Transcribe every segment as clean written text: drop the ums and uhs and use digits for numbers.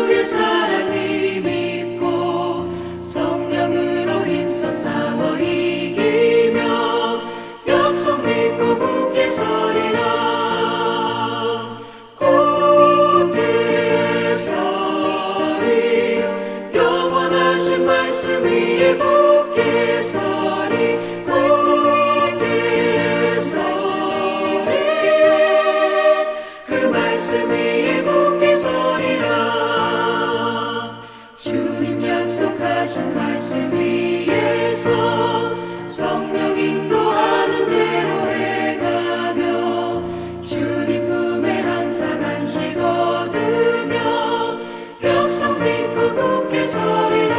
주의 사랑이 믿고 성령으로 힘써 싸워 이기며 약속 믿고 굳게 서리라. 굳게 서리 영원하신 말씀 위에 굳게 서리. 굳게 서리 그 말씀 위에 굳게 서리라. 주님 약속하신 말씀 위에서 성령 인도하는 대로 행하며 주님 품에 항상 안식 얻으며 약속 믿고 굳게 서리라.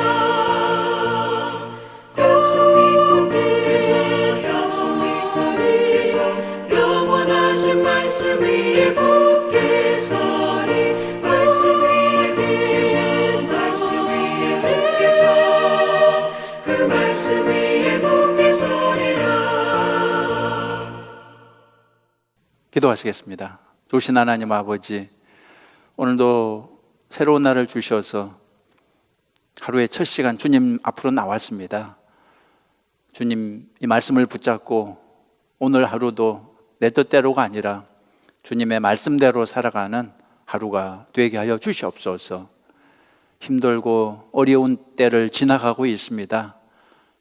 약속 믿고 굳게 서리 영원하신 말씀 위에 굳게 서리. 말씀 위에 굳게 서 그 말씀 위에 굳게 서리라. 기도하시겠습니다. 좋으신 하나님 아버지, 오늘도 새로운 날을 주셔서 하루의 첫 시간 주님 앞으로 나왔습니다. 주님 이 말씀을 붙잡고 오늘 하루도 내 뜻대로가 아니라 주님의 말씀대로 살아가는 하루가 되게 하여 주시옵소서. 힘들고 어려운 때를 지나가고 있습니다.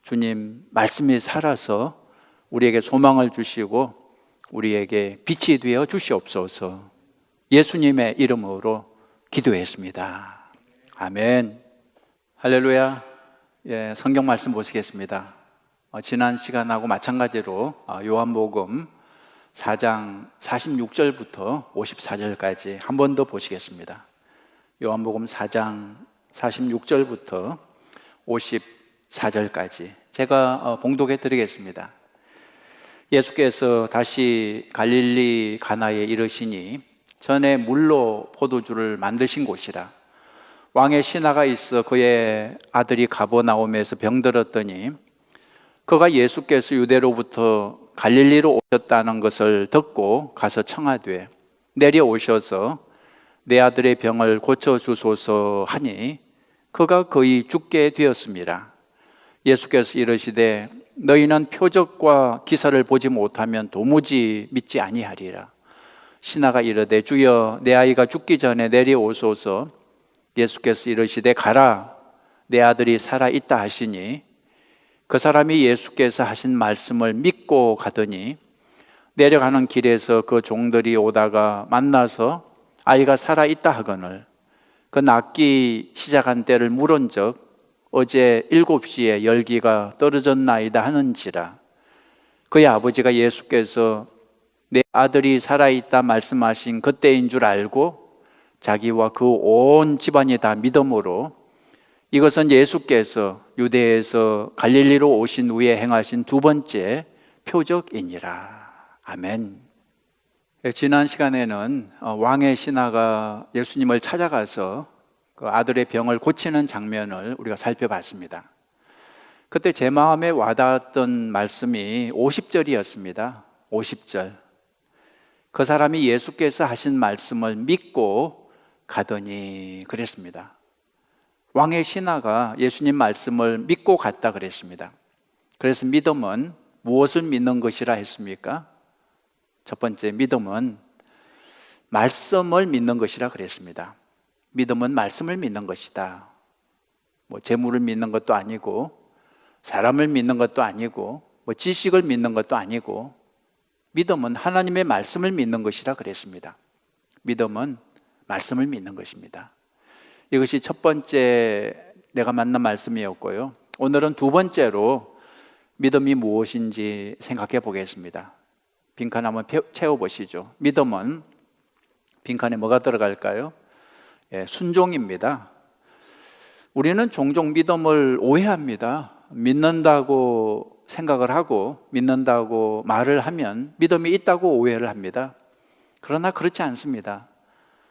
주님 말씀이 살아서 우리에게 소망을 주시고 우리에게 빛이 되어 주시옵소서. 예수님의 이름으로 기도했습니다. 아멘. 할렐루야. 성경 말씀 보시겠습니다. 지난 시간하고 마찬가지로 요한복음 4장 46절부터 54절까지 한 번 더 보시겠습니다. 요한복음 4장 46절부터 54절까지 제가 봉독해 드리겠습니다. 예수께서 다시 갈릴리 가나에 이르시니 전에 물로 포도주를 만드신 곳이라. 왕의 신하가 있어 그의 아들이 가버나움에서 병들었더니 그가 예수께서 유대로부터 갈릴리로 오셨다는 것을 듣고 가서 청하되 내려오셔서 내 아들의 병을 고쳐주소서 하니 그가 거의 죽게 되었습니다. 예수께서 이르시되 너희는 표적과 기사를 보지 못하면 도무지 믿지 아니하리라. 신하가 이르되 주여 내 아이가 죽기 전에 내려오소서. 예수께서 이르시되 가라 내 아들이 살아있다 하시니 그 사람이 예수께서 하신 말씀을 믿고 가더니 내려가는 길에서 그 종들이 오다가 만나서 아이가 살아있다 하거늘 그 낫기 시작한 때를 물은즉 어제 7시에 열기가 떨어졌나이다 하는지라. 그의 아버지가 예수께서 내 아들이 살아있다 말씀하신 그때인 줄 알고 자기와 그 온 집안이 다 믿음으로 이것은 예수께서 유대에서 갈릴리로 오신 후에 행하신 두 번째 표적이니라. 아멘. 지난 시간에는 왕의 신하가 예수님을 찾아가서 그 아들의 병을 고치는 장면을 우리가 살펴봤습니다. 그때 제 마음에 와닿았던 말씀이 50절이었습니다. 50절. 그 사람이 예수께서 하신 말씀을 믿고 가더니 그랬습니다. 왕의 신하가 예수님 말씀을 믿고 갔다 그랬습니다. 그래서 믿음은 무엇을 믿는 것이라 했습니까? 첫 번째, 믿음은 말씀을 믿는 것이라 그랬습니다. 믿음은 말씀을 믿는 것이다. 재물을 믿는 것도 아니고 사람을 믿는 것도 아니고 지식을 믿는 것도 아니고 믿음은 하나님의 말씀을 믿는 것이라 그랬습니다. 믿음은 말씀을 믿는 것입니다. 이것이 첫 번째 내가 만난 말씀이었고요. 오늘은 두 번째로 믿음이 무엇인지 생각해 보겠습니다. 빈칸 한번 채워보시죠. 믿음은 빈칸에 뭐가 들어갈까요? 순종입니다. 우리는 종종 믿음을 오해합니다. 믿는다고 생각을 하고 믿는다고 말을 하면 믿음이 있다고 오해를 합니다. 그러나 그렇지 않습니다.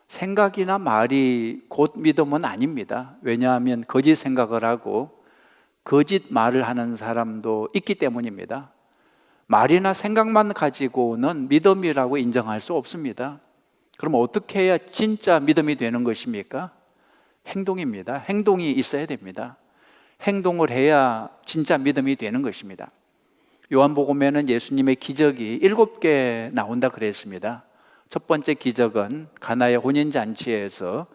생각이나 말이 곧 믿음은 아닙니다. 왜냐하면 거짓 생각을 하고 거짓 말을 하는 사람도 있기 때문입니다. 말이나 생각만 가지고는 믿음이라고 인정할 수 없습니다. 그럼 어떻게 해야 진짜 믿음이 되는 것입니까? 행동입니다. 행동이 있어야 됩니다. 행동을 해야 진짜 믿음이 되는 것입니다. 요한복음에는 예수님의 기적이 7개 나온다 그랬습니다. 첫 번째 기적은 가나의 혼인잔치에서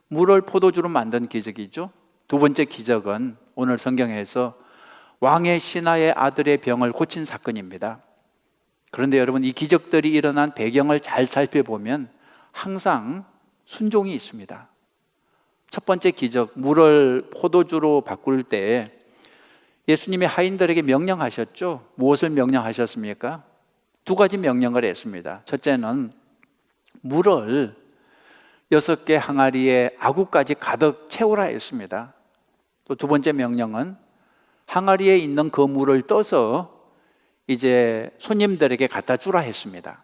물을 포도주로 만든 기적이죠. 두 번째 기적은 오늘 성경에서 왕의 신하의 아들의 병을 고친 사건입니다. 그런데 여러분, 이 기적들이 일어난 배경을 잘 살펴보면 항상 순종이 있습니다. 첫 번째 기적, 물을 포도주로 바꿀 때 예수님이 하인들에게 명령하셨죠. 무엇을 명령하셨습니까? 두 가지 명령을 했습니다. 첫째는 물을 6개 항아리에 아구까지 가득 채우라 했습니다. 또 두 번째 명령은 항아리에 있는 그 물을 떠서 이제 손님들에게 갖다 주라 했습니다.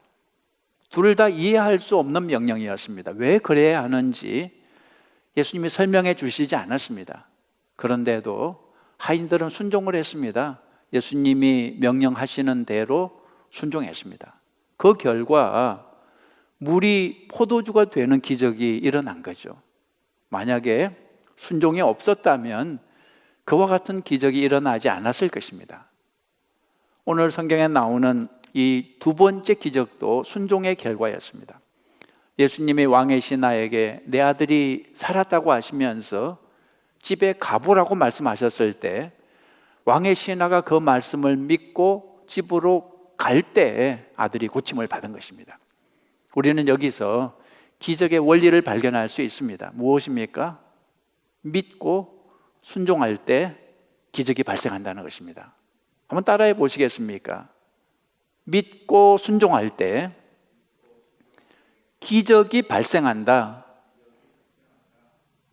둘 다 이해할 수 없는 명령이었습니다. 왜 그래야 하는지 예수님이 설명해 주시지 않았습니다. 그런데도 하인들은 순종을 했습니다. 예수님이 명령하시는 대로 순종했습니다. 그 결과 물이 포도주가 되는 기적이 일어난 거죠. 만약에 순종이 없었다면 그와 같은 기적이 일어나지 않았을 것입니다. 오늘 성경에 나오는 이 두 번째 기적도 순종의 결과였습니다. 예수님이 왕의 신하에게 내 아들이 살았다고 하시면서 집에 가보라고 말씀하셨을 때 왕의 신하가 그 말씀을 믿고 집으로 갈 때 아들이 고침을 받은 것입니다. 우리는 여기서 기적의 원리를 발견할 수 있습니다. 무엇입니까? 믿고 순종할 때 기적이 발생한다는 것입니다. 한번 따라해 보시겠습니까? 믿고 순종할 때 기적이 발생한다.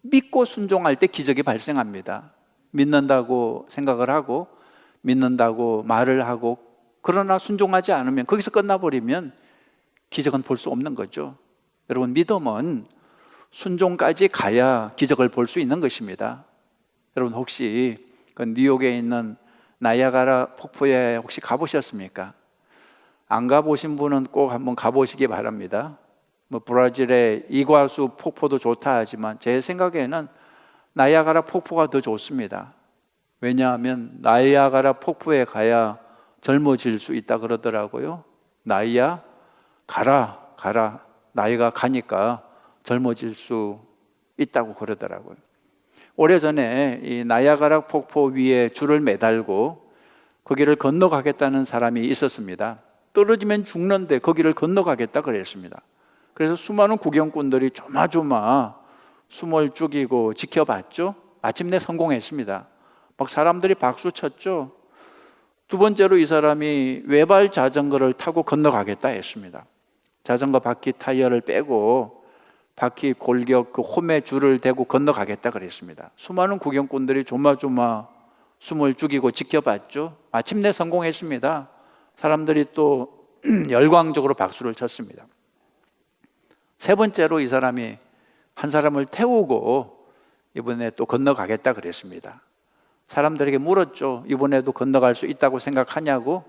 믿고 순종할 때 기적이 발생합니다. 믿는다고 생각을 하고 믿는다고 말을 하고 그러나 순종하지 않으면 거기서 끝나버리면 기적은 볼 수 없는 거죠. 여러분, 믿음은 순종까지 가야 기적을 볼 수 있는 것입니다. 여러분, 혹시 그 뉴욕에 있는 나이아가라 폭포에 혹시 가보셨습니까? 안 가보신 분은 꼭 한번 가보시기 바랍니다. 브라질의 이과수 폭포도 좋다 하지만 제 생각에는 나이아가라 폭포가 더 좋습니다. 왜냐하면 나이아가라 폭포에 가야 젊어질 수 있다 그러더라고요. 나이야 가라 나이가 가니까 젊어질 수 있다고 그러더라고요. 오래전에 이 나이아가라 폭포 위에 줄을 매달고 거기를 건너가겠다는 사람이 있었습니다. 떨어지면 죽는데 거기를 건너가겠다 그랬습니다. 그래서 수많은 구경꾼들이 조마조마 숨을 죽이고 지켜봤죠. 마침내 성공했습니다. 막 사람들이 박수 쳤죠. 두 번째로 이 사람이 외발 자전거를 타고 건너가겠다 했습니다. 자전거 바퀴 타이어를 빼고 바퀴 골격 그 홈에 줄을 대고 건너가겠다 그랬습니다. 수많은 구경꾼들이 조마조마 숨을 죽이고 지켜봤죠. 마침내 성공했습니다. 사람들이 또 열광적으로 박수를 쳤습니다. 세 번째로 이 사람이 한 사람을 태우고 이번에 또 건너가겠다 그랬습니다. 사람들에게 물었죠. 이번에도 건너갈 수 있다고 생각하냐고.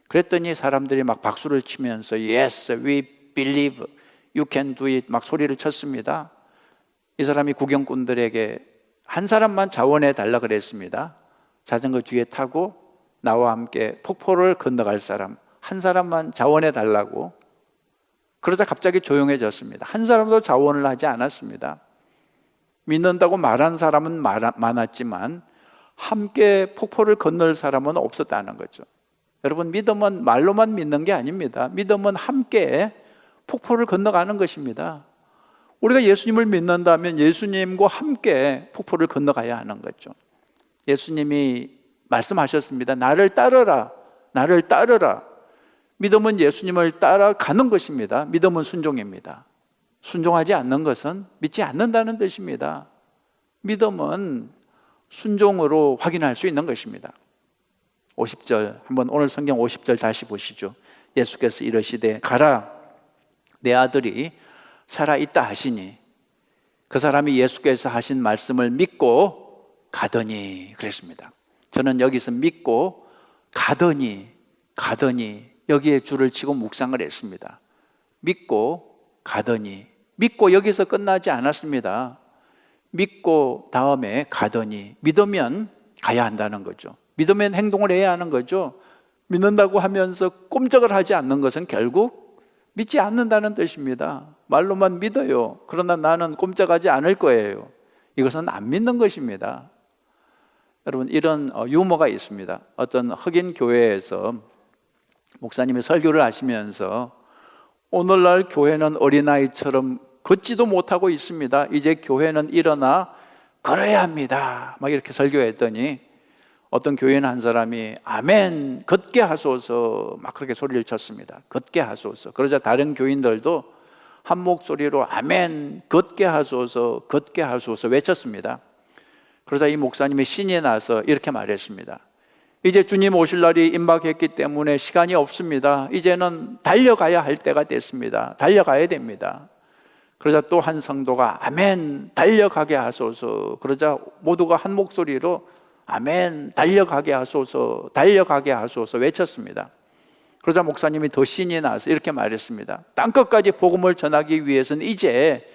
그랬더니 사람들이 막 박수를 치면서 Yes, we believe you can do it 막 소리를 쳤습니다. 이 사람이 구경꾼들에게 한 사람만 자원해 달라 그랬습니다. 자전거 뒤에 타고 나와 함께 폭포를 건너갈 사람 한 사람만 자원해 달라고. 그러자 갑자기 조용해졌습니다. 한 사람도 자원을 하지 않았습니다. 믿는다고 말한 사람은 많았지만 함께 폭포를 건널 사람은 없었다는 거죠. 여러분, 믿음은 말로만 믿는 게 아닙니다. 믿음은 함께 폭포를 건너가는 것입니다. 우리가 예수님을 믿는다면 예수님과 함께 폭포를 건너가야 하는 거죠. 예수님이 말씀하셨습니다. 나를 따르라. 나를 따르라. 믿음은 예수님을 따라가는 것입니다. 믿음은 순종입니다. 순종하지 않는 것은 믿지 않는다는 뜻입니다. 믿음은 순종으로 확인할 수 있는 것입니다. 50절 한번 오늘 성경 50절 다시 보시죠. 예수께서 이르시되 가라 내 아들이 살아있다 하시니 그 사람이 예수께서 하신 말씀을 믿고 가더니 그랬습니다. 저는 여기서 믿고 가더니 여기에 줄을 치고 묵상을 했습니다. 믿고 가더니 믿고 여기서 끝나지 않았습니다. 믿고 다음에 가더니, 믿으면 가야 한다는 거죠. 믿으면 행동을 해야 하는 거죠. 믿는다고 하면서 꼼짝을 하지 않는 것은 결국 믿지 않는다는 뜻입니다. 말로만 믿어요. 그러나 나는 꼼짝하지 않을 거예요. 이것은 안 믿는 것입니다. 여러분, 이런 유머가 있습니다. 어떤 흑인 교회에서 목사님이 설교를 하시면서 오늘날 교회는 어린아이처럼 걷지도 못하고 있습니다. 이제 교회는 일어나 걸어야 합니다. 막 이렇게 설교했더니 어떤 교인 한 사람이 아멘, 걷게 하소서, 막 그렇게 소리를 쳤습니다. 걷게 하소서. 그러자 다른 교인들도 한 목소리로 아멘, 걷게 하소서, 걷게 하소서 외쳤습니다. 그러자 이 목사님이 신이 나서 이렇게 말했습니다. 이제 주님 오실 날이 임박했기 때문에 시간이 없습니다. 이제는 달려가야 할 때가 됐습니다. 달려가야 됩니다. 그러자 또 한 성도가 아멘, 달려가게 하소서. 그러자 모두가 한 목소리로 아멘, 달려가게 하소서, 달려가게 하소서 외쳤습니다. 그러자 목사님이 더 신이 나서 이렇게 말했습니다. 땅끝까지 복음을 전하기 위해서는 이제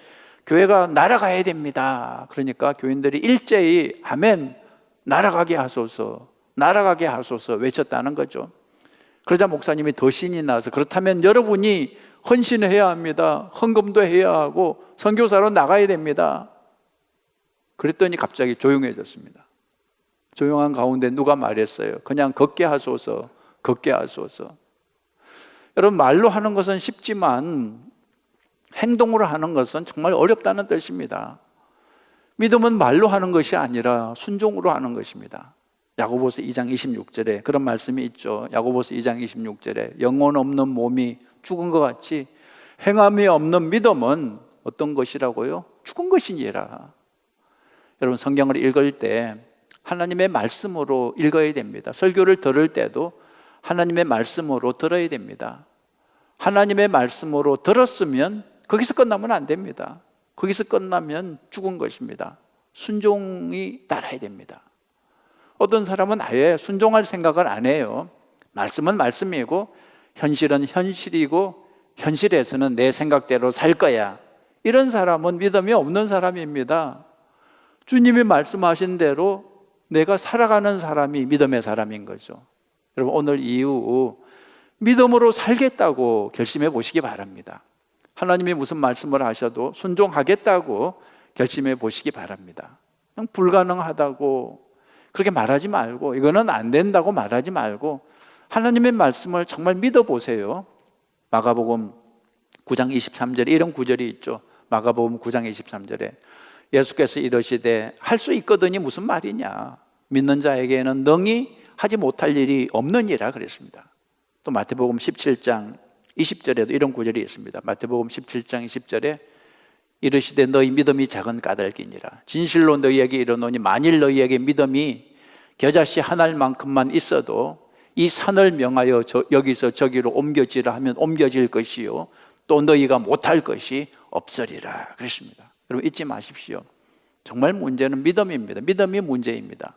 교회가 날아가야 됩니다. 그러니까 교인들이 일제히 아멘, 날아가게 하소서, 날아가게 하소서 외쳤다는 거죠. 그러자 목사님이 더 신이 나서 그렇다면 여러분이 헌신해야 합니다. 헌금도 해야 하고 선교사로 나가야 됩니다. 그랬더니 갑자기 조용해졌습니다. 조용한 가운데 누가 말했어요. 그냥 걷게 하소서, 걷게 하소서. 여러분, 말로 하는 것은 쉽지만 행동으로 하는 것은 정말 어렵다는 뜻입니다. 믿음은 말로 하는 것이 아니라 순종으로 하는 것입니다. 야고보서 2장 26절에 그런 말씀이 있죠. 야고보서 2장 26절에 영혼 없는 몸이 죽은 것 같이 행함이 없는 믿음은 어떤 것이라고요? 죽은 것이니라. 여러분, 성경을 읽을 때 하나님의 말씀으로 읽어야 됩니다. 설교를 들을 때도 하나님의 말씀으로 들어야 됩니다. 하나님의 말씀으로 들었으면 거기서 끝나면 안 됩니다. 거기서 끝나면 죽은 것입니다. 순종이 따라야 됩니다. 어떤 사람은 아예 순종할 생각을 안 해요. 말씀은 말씀이고 현실은 현실이고 현실에서는 내 생각대로 살 거야. 이런 사람은 믿음이 없는 사람입니다. 주님이 말씀하신 대로 내가 살아가는 사람이 믿음의 사람인 거죠. 여러분, 오늘 이후 믿음으로 살겠다고 결심해 보시기 바랍니다. 하나님이 무슨 말씀을 하셔도 순종하겠다고 결심해 보시기 바랍니다. 그냥 불가능하다고 그렇게 말하지 말고, 이거는 안 된다고 말하지 말고 하나님의 말씀을 정말 믿어보세요. 마가복음 9장 23절에 이런 구절이 있죠. 마가복음 9장 23절에 예수께서 이러시되 할 수 있거든이 무슨 말이냐, 믿는 자에게는 능히 하지 못할 일이 없느니라 그랬습니다. 또 마태복음 17장 20절에도 이런 구절이 있습니다. 마태복음 17장 20절에 이르시되 너희 믿음이 작은 까닭이니라. 진실로 너희에게 이르노니 만일 너희에게 믿음이 겨자씨 한 알만큼만 있어도 이 산을 명하여 여기서 저기로 옮겨지라 하면 옮겨질 것이요 또 너희가 못할 것이 없으리라 그랬습니다. 여러분, 잊지 마십시오. 정말 문제는 믿음입니다. 믿음이 문제입니다.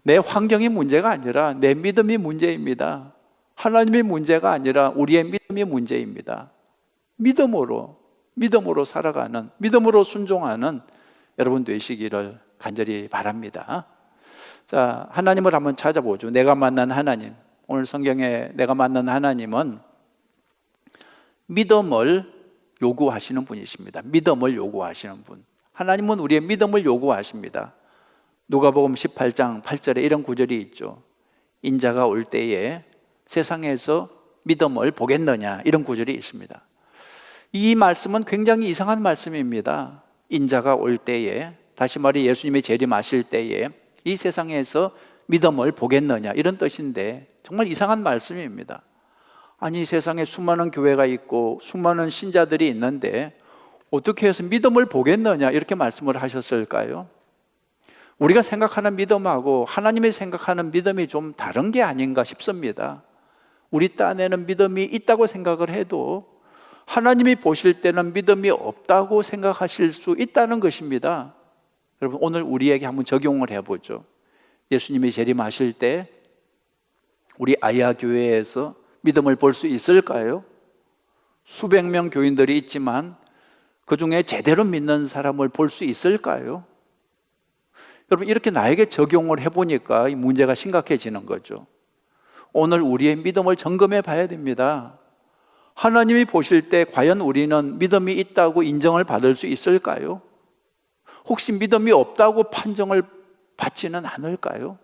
내 환경이 문제가 아니라 내 믿음이 문제입니다. 하나님의 문제가 아니라 우리의 믿음이 문제입니다. 믿음으로 살아가는, 믿음으로 순종하는 여러분 되시기를 간절히 바랍니다. 자, 하나님을 한번 찾아보죠. 내가 만난 하나님. 오늘 성경에 내가 만난 하나님은 믿음을 요구하시는 분이십니다. 믿음을 요구하시는 분. 하나님은 우리의 믿음을 요구하십니다. 누가복음 18장 8절에 이런 구절이 있죠. 인자가 올 때에 세상에서 믿음을 보겠느냐, 이런 구절이 있습니다. 이 말씀은 굉장히 이상한 말씀입니다. 인자가 올 때에, 다시 말해 예수님이 재림하실 때에 이 세상에서 믿음을 보겠느냐, 이런 뜻인데 정말 이상한 말씀입니다. 아니, 세상에 수많은 교회가 있고 수많은 신자들이 있는데 어떻게 해서 믿음을 보겠느냐, 이렇게 말씀을 하셨을까요? 우리가 생각하는 믿음하고 하나님이 생각하는 믿음이 좀 다른 게 아닌가 싶습니다. 우리 딴에는 믿음이 있다고 생각을 해도 하나님이 보실 때는 믿음이 없다고 생각하실 수 있다는 것입니다. 여러분, 오늘 우리에게 한번 적용을 해보죠. 예수님이 재림하실 때 우리 아이아 교회에서 믿음을 볼 수 있을까요? 수백 명 교인들이 있지만 그 중에 제대로 믿는 사람을 볼 수 있을까요? 여러분, 이렇게 나에게 적용을 해보니까 이 문제가 심각해지는 거죠. 오늘 우리의 믿음을 점검해 봐야 됩니다. 하나님이 보실 때 과연 우리는 믿음이 있다고 인정을 받을 수 있을까요? 혹시 믿음이 없다고 판정을 받지는 않을까요?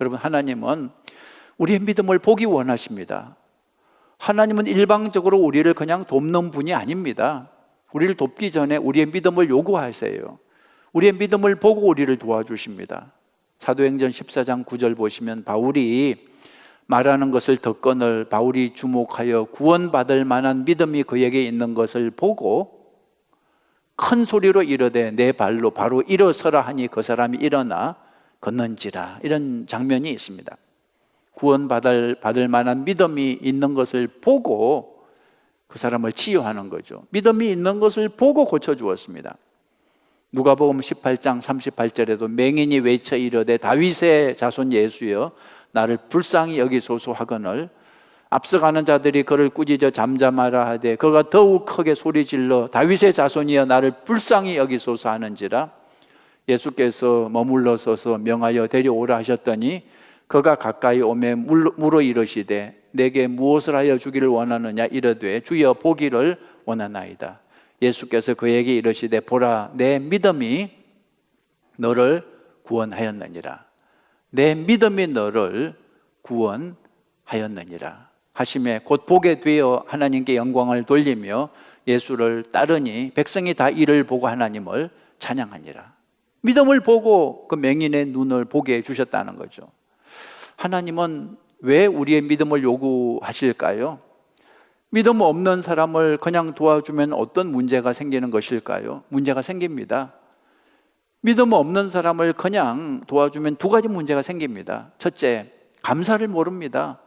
여러분, 하나님은 우리의 믿음을 보기 원하십니다. 하나님은 일방적으로 우리를 그냥 돕는 분이 아닙니다. 우리를 돕기 전에 우리의 믿음을 요구하세요. 우리의 믿음을 보고 우리를 도와주십니다. 사도행전 14장 9절 보시면 바울이 말하는 것을 듣거늘 바울이 주목하여 구원받을 만한 믿음이 그에게 있는 것을 보고 큰 소리로 이르되 내 발로 바로 일어서라 하니 그 사람이 일어나 걷는지라. 이런 장면이 있습니다. 구원받을 만한 믿음이 있는 것을 보고 그 사람을 치유하는 거죠. 믿음이 있는 것을 보고 고쳐주었습니다. 누가복음 18장 38절에도 맹인이 외쳐 이르되 다윗의 자손 예수여 나를 불쌍히 여기소서 하거늘 앞서가는 자들이 그를 꾸짖어 잠잠하라 하되 그가 더욱 크게 소리질러 다윗의 자손이여 나를 불쌍히 여기소서 하는지라. 예수께서 머물러 서서 명하여 데려오라 하셨더니 그가 가까이 오매 물어 이르시되 내게 무엇을 하여 주기를 원하느냐 이르되 주여 보기를 원하나이다. 예수께서 그에게 이르시되 보라 내 믿음이 너를 구원하였느니라. 내 믿음이 너를 구원하였느니라 하심에 곧 보게 되어 하나님께 영광을 돌리며 예수를 따르니 백성이 다 이를 보고 하나님을 찬양하니라. 믿음을 보고 그 맹인의 눈을 보게 해주셨다는 거죠. 하나님은 왜 우리의 믿음을 요구하실까요? 믿음 없는 사람을 그냥 도와주면 어떤 문제가 생기는 것일까요? 문제가 생깁니다. 믿음 없는 사람을 그냥 도와주면 두 가지 문제가 생깁니다. 첫째, 감사를 모릅니다.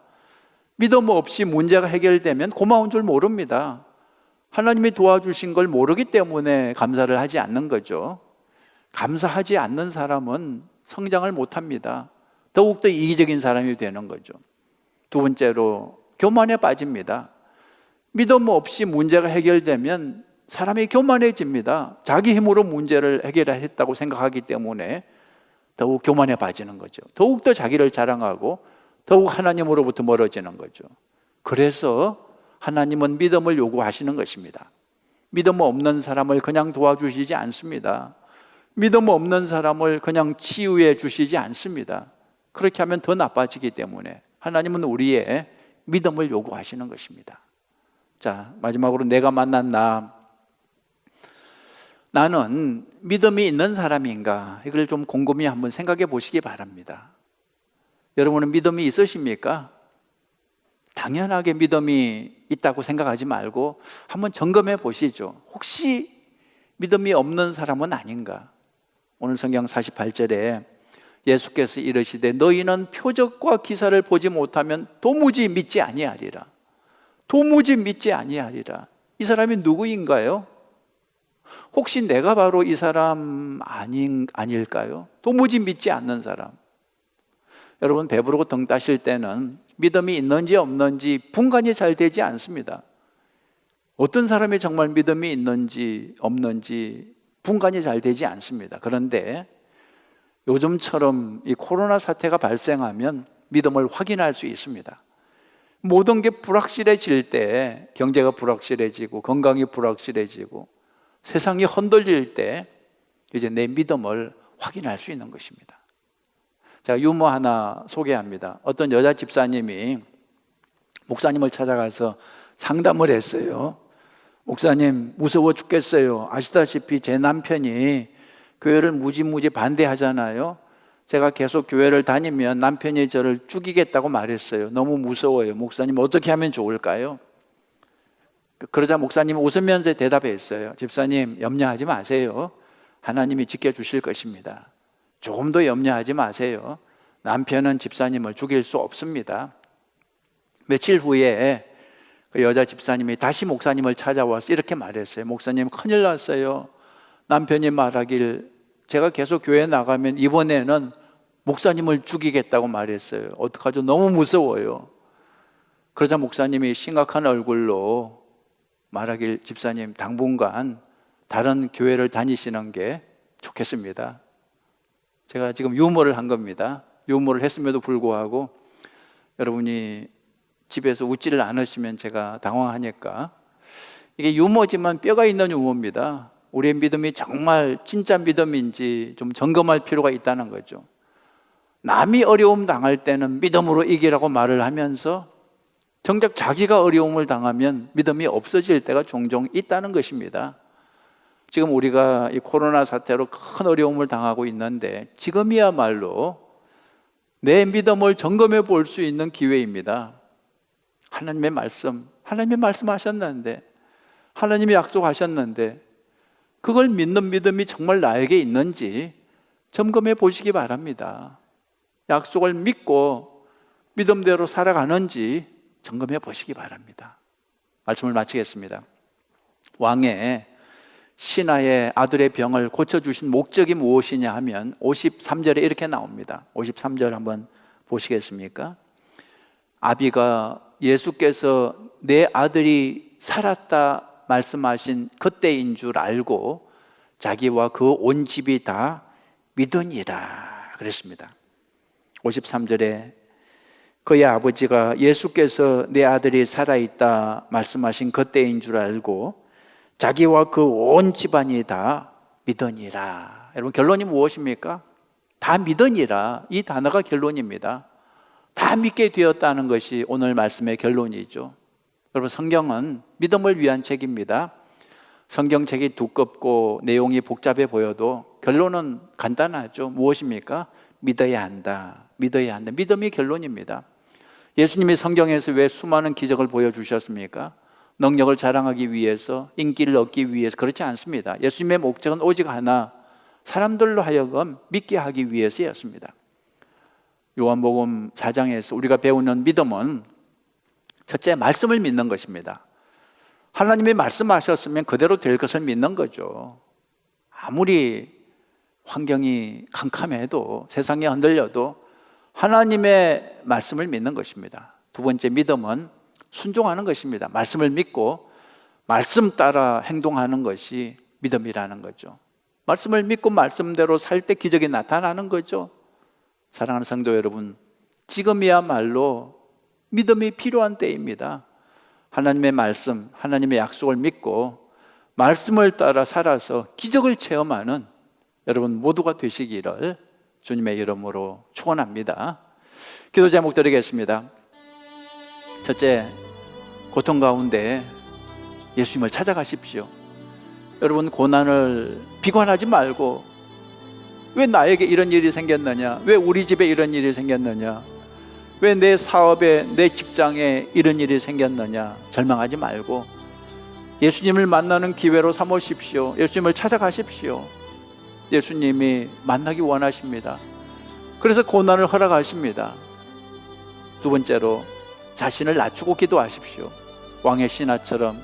믿음 없이 문제가 해결되면 고마운 줄 모릅니다. 하나님이 도와주신 걸 모르기 때문에 감사를 하지 않는 거죠. 감사하지 않는 사람은 성장을 못합니다. 더욱더 이기적인 사람이 되는 거죠. 두 번째로 교만에 빠집니다. 믿음 없이 문제가 해결되면 사람이 교만해집니다. 자기 힘으로 문제를 해결했다고 생각하기 때문에 더욱 교만에 빠지는 거죠. 더욱더 자기를 자랑하고 더욱 하나님으로부터 멀어지는 거죠. 그래서 하나님은 믿음을 요구하시는 것입니다. 믿음 없는 사람을 그냥 도와주시지 않습니다. 믿음 없는 사람을 그냥 치유해 주시지 않습니다. 그렇게 하면 더 나빠지기 때문에 하나님은 우리의 믿음을 요구하시는 것입니다. 자, 마지막으로 내가 만난 나는 믿음이 있는 사람인가? 이걸 좀 곰곰이 한번 생각해 보시기 바랍니다. 여러분은 믿음이 있으십니까? 당연하게 믿음이 있다고 생각하지 말고 한번 점검해 보시죠. 혹시 믿음이 없는 사람은 아닌가? 오늘 성경 48절에 예수께서 이르시되 너희는 표적과 기사를 보지 못하면 도무지 믿지 아니하리라. 도무지 믿지 아니하리라. 이 사람이 누구인가요? 혹시 내가 바로 이 사람 아닐까요? 도무지 믿지 않는 사람. 여러분, 배부르고 등 따실 때는 믿음이 있는지 없는지 분간이 잘 되지 않습니다. 어떤 사람이 정말 믿음이 있는지 없는지 분간이 잘 되지 않습니다. 그런데 요즘처럼 이 코로나 사태가 발생하면 믿음을 확인할 수 있습니다. 모든 게 불확실해질 때, 경제가 불확실해지고 건강이 불확실해지고 세상이 흔들릴 때 이제 내 믿음을 확인할 수 있는 것입니다. 제가 유머 하나 소개합니다. 어떤 여자 집사님이 목사님을 찾아가서 상담을 했어요. 목사님, 무서워 죽겠어요. 아시다시피 제 남편이 교회를 무지무지 반대하잖아요. 제가 계속 교회를 다니면 남편이 저를 죽이겠다고 말했어요. 너무 무서워요. 목사님, 어떻게 하면 좋을까요? 그러자 목사님이 웃으면서 대답했어요. 집사님, 염려하지 마세요. 하나님이 지켜주실 것입니다. 조금 더 염려하지 마세요. 남편은 집사님을 죽일 수 없습니다. 며칠 후에 그 여자 집사님이 다시 목사님을 찾아와서 이렇게 말했어요. 목사님, 큰일 났어요. 남편이 말하길 제가 계속 교회 나가면 이번에는 목사님을 죽이겠다고 말했어요. 어떡하죠? 너무 무서워요. 그러자 목사님이 심각한 얼굴로 말하길 집사님, 당분간 다른 교회를 다니시는 게 좋겠습니다. 제가 지금 유머를 한 겁니다. 유머를 했음에도 불구하고 여러분이 집에서 웃지를 않으시면 제가 당황하니까, 이게 유머지만 뼈가 있는 유머입니다. 우리의 믿음이 정말 진짜 믿음인지 좀 점검할 필요가 있다는 거죠. 남이 어려움 당할 때는 믿음으로 이기라고 말을 하면서 정작 자기가 어려움을 당하면 믿음이 없어질 때가 종종 있다는 것입니다. 지금 우리가 이 코로나 사태로 큰 어려움을 당하고 있는데 지금이야말로 내 믿음을 점검해 볼 수 있는 기회입니다. 하나님의 말씀, 하나님이 말씀하셨는데, 하나님이 약속하셨는데 그걸 믿는 믿음이 정말 나에게 있는지 점검해 보시기 바랍니다. 약속을 믿고 믿음대로 살아가는지 점검해 보시기 바랍니다. 말씀을 마치겠습니다. 왕의 신하의 아들의 병을 고쳐주신 목적이 무엇이냐 하면 53절에 이렇게 나옵니다. 53절 한번 보시겠습니까? 아비가 예수께서 내 아들이 살았다 말씀하신 그때인 줄 알고 자기와 그 온 집이 다 믿으니라 그랬습니다. 53절에 그의 아버지가 예수께서 내 아들이 살아있다 말씀하신 그때인 줄 알고 자기와 그 온 집안이 다 믿으니라. 여러분, 결론이 무엇입니까? 다 믿으니라. 이 단어가 결론입니다. 다 믿게 되었다는 것이 오늘 말씀의 결론이죠. 여러분, 성경은 믿음을 위한 책입니다. 성경책이 두껍고 내용이 복잡해 보여도 결론은 간단하죠. 무엇입니까? 믿어야 한다. 믿어야 한다. 믿음이 결론입니다. 예수님이 성경에서 왜 수많은 기적을 보여주셨습니까? 능력을 자랑하기 위해서, 인기를 얻기 위해서, 그렇지 않습니다. 예수님의 목적은 오직 하나, 사람들로 하여금 믿게 하기 위해서였습니다. 요한복음 4장에서 우리가 배우는 믿음은 첫째, 말씀을 믿는 것입니다. 하나님이 말씀하셨으면 그대로 될 것을 믿는 거죠. 아무리 환경이 캄캄해도, 세상이 흔들려도 하나님의 말씀을 믿는 것입니다. 두 번째, 믿음은 순종하는 것입니다. 말씀을 믿고 말씀 따라 행동하는 것이 믿음이라는 거죠. 말씀을 믿고 말씀대로 살 때 기적이 나타나는 거죠. 사랑하는 성도 여러분, 지금이야말로 믿음이 필요한 때입니다. 하나님의 말씀, 하나님의 약속을 믿고 말씀을 따라 살아서 기적을 체험하는 여러분 모두가 되시기를 주님의 이름으로 축원합니다. 기도 제목 드리겠습니다. 첫째, 고통 가운데 예수님을 찾아가십시오. 여러분, 고난을 비관하지 말고 왜 나에게 이런 일이 생겼느냐, 왜 우리 집에 이런 일이 생겼느냐, 왜 내 사업에, 내 직장에 이런 일이 생겼느냐 절망하지 말고 예수님을 만나는 기회로 삼으십시오. 예수님을 찾아가십시오. 예수님이 만나기 원하십니다. 그래서 고난을 허락하십니다. 두 번째로, 자신을 낮추고 기도하십시오. 왕의 신하처럼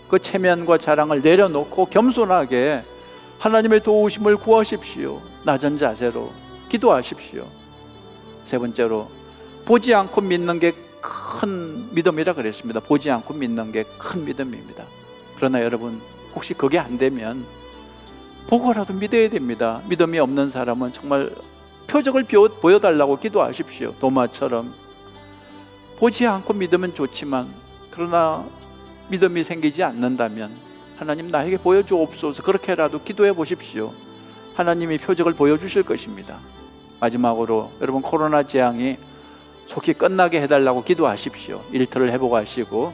그 체면과 자랑을 내려놓고 겸손하게 하나님의 도우심을 구하십시오. 낮은 자세로 기도하십시오. 세 번째로, 보지 않고 믿는 게 큰 믿음이라 그랬습니다. 보지 않고 믿는 게 큰 믿음입니다. 그러나 여러분, 혹시 그게 안 되면 보고라도 믿어야 됩니다. 믿음이 없는 사람은 정말 표적을 보여달라고 기도하십시오. 도마처럼 보지 않고 믿으면 좋지만, 그러나 믿음이 생기지 않는다면 하나님 나에게 보여주옵소서, 그렇게라도 기도해 보십시오. 하나님이 표적을 보여주실 것입니다. 마지막으로, 여러분, 코로나 재앙이 속히 끝나게 해달라고 기도하십시오. 일터를 회복하시고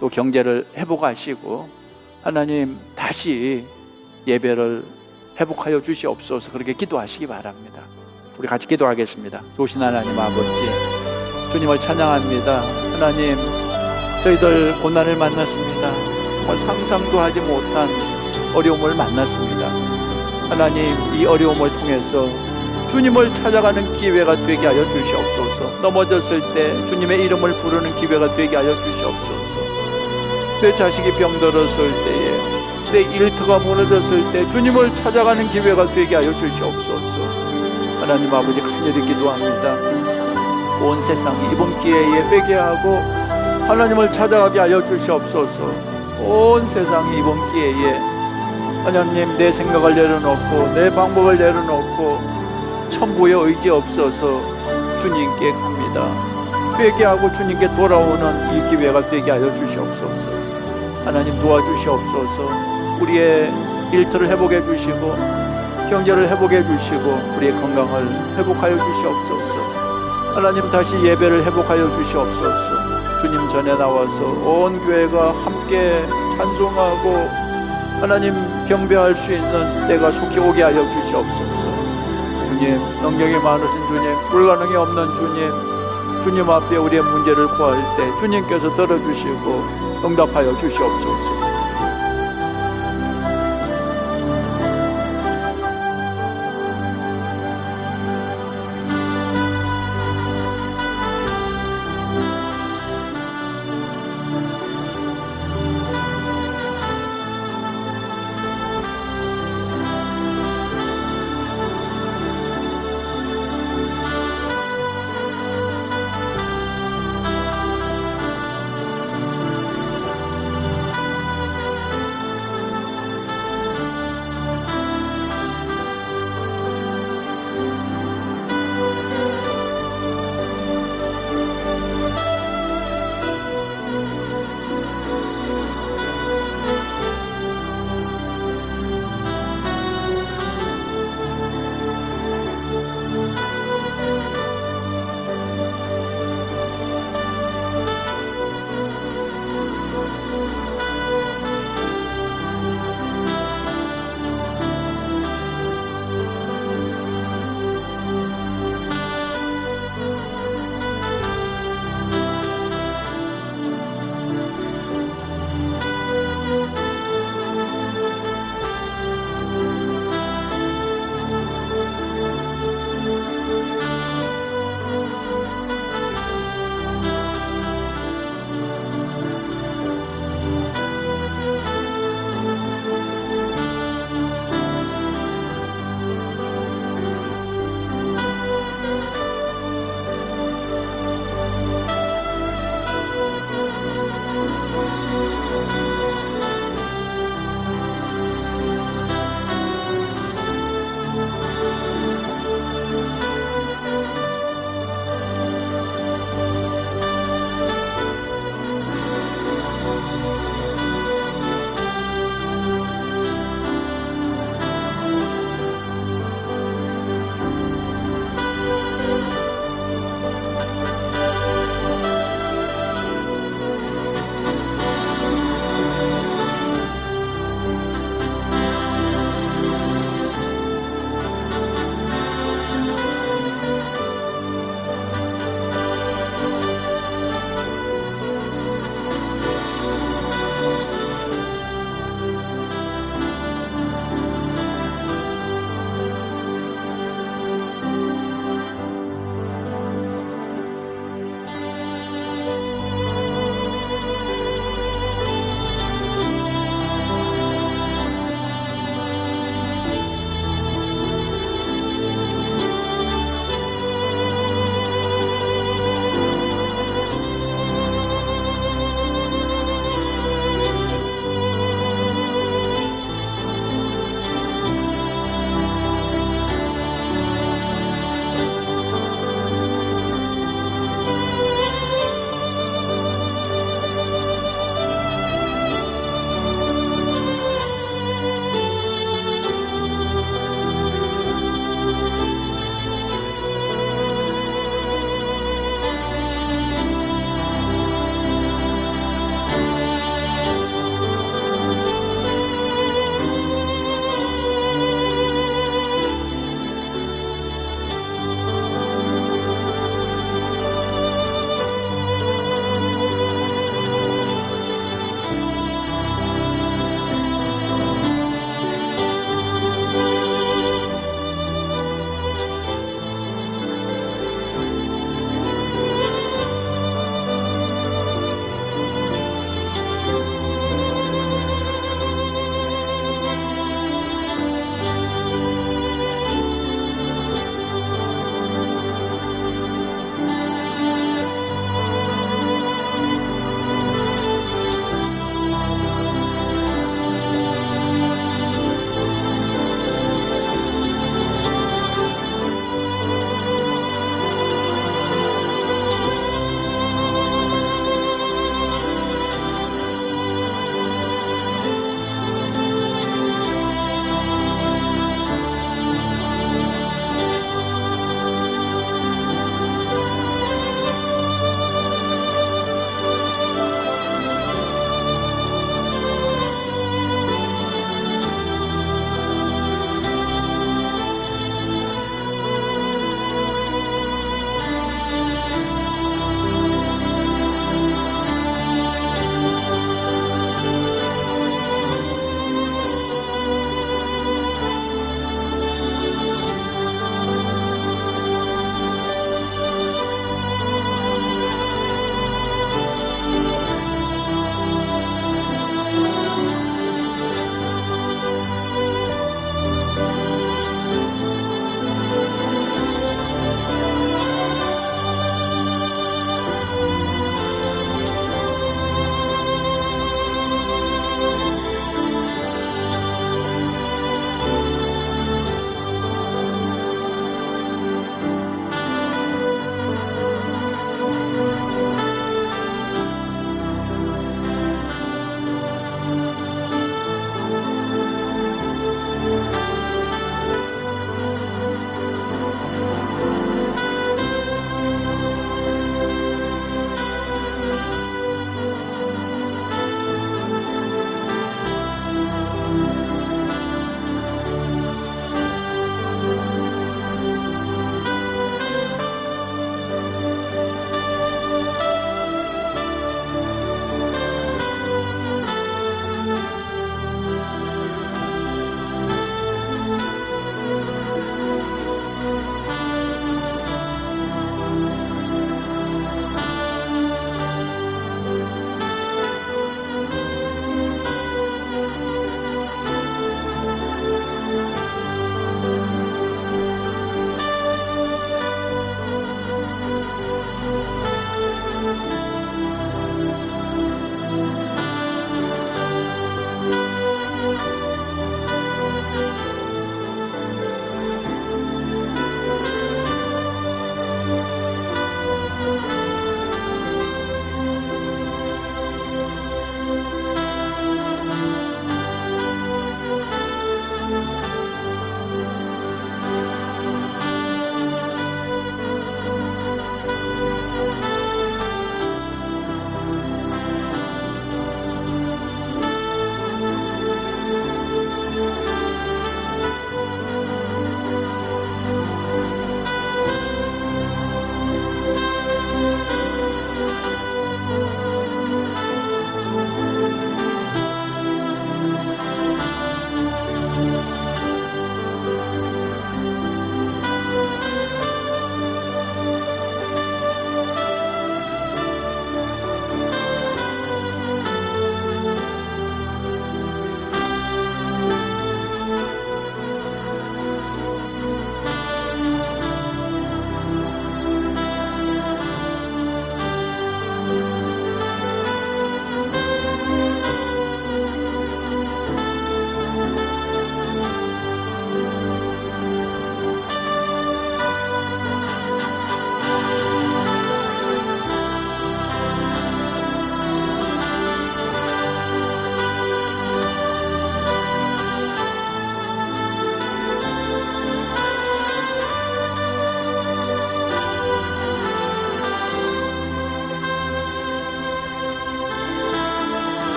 또 경제를 회복하시고 하나님 다시 예배를 회복하여 주시옵소서, 그렇게 기도하시기 바랍니다. 우리 같이 기도하겠습니다. 좋으신 하나님 아버지, 주님을 찬양합니다. 하나님, 저희들 고난을 만났습니다. 정말 상상도 하지 못한 어려움을 만났습니다. 하나님, 이 어려움을 통해서 주님을 찾아가는 기회가 되게 하여 주시옵소서. 넘어졌을 때 주님의 이름을 부르는 기회가 되게 하여 주시옵소서. 내 자식이 병들었을 때에, 내 일터가 무너졌을 때 주님을 찾아가는 기회가 되게 하여 주시옵소서. 하나님 아버지, 간절히 기도합니다. 온 세상이 이번 기회에 회개하고 하나님을 찾아가게 하여 주시옵소서. 온 세상이 이번 기회에 하나님, 내 생각을 내려놓고 내 방법을 내려놓고 천부에 의지 없어서 주님께 갑니다. 회개하고 주님께 돌아오는 이 기회가 되게 하여 주시옵소서. 하나님 도와주시옵소서. 우리의 일터를 회복해 주시고 경제를 회복해 주시고 우리의 건강을 회복하여 주시옵소서. 하나님 다시 예배를 회복하여 주시옵소서. 주님 전에 나와서 온 교회가 함께 찬송하고 하나님 경배할 수 있는 때가 속히 오게 하여 주시옵소서. 주님, 능력이 많으신 주님, 불가능이 없는 주님, 주님 앞에 우리의 문제를 구할 때 주님께서 들어주시고 응답하여 주시옵소서.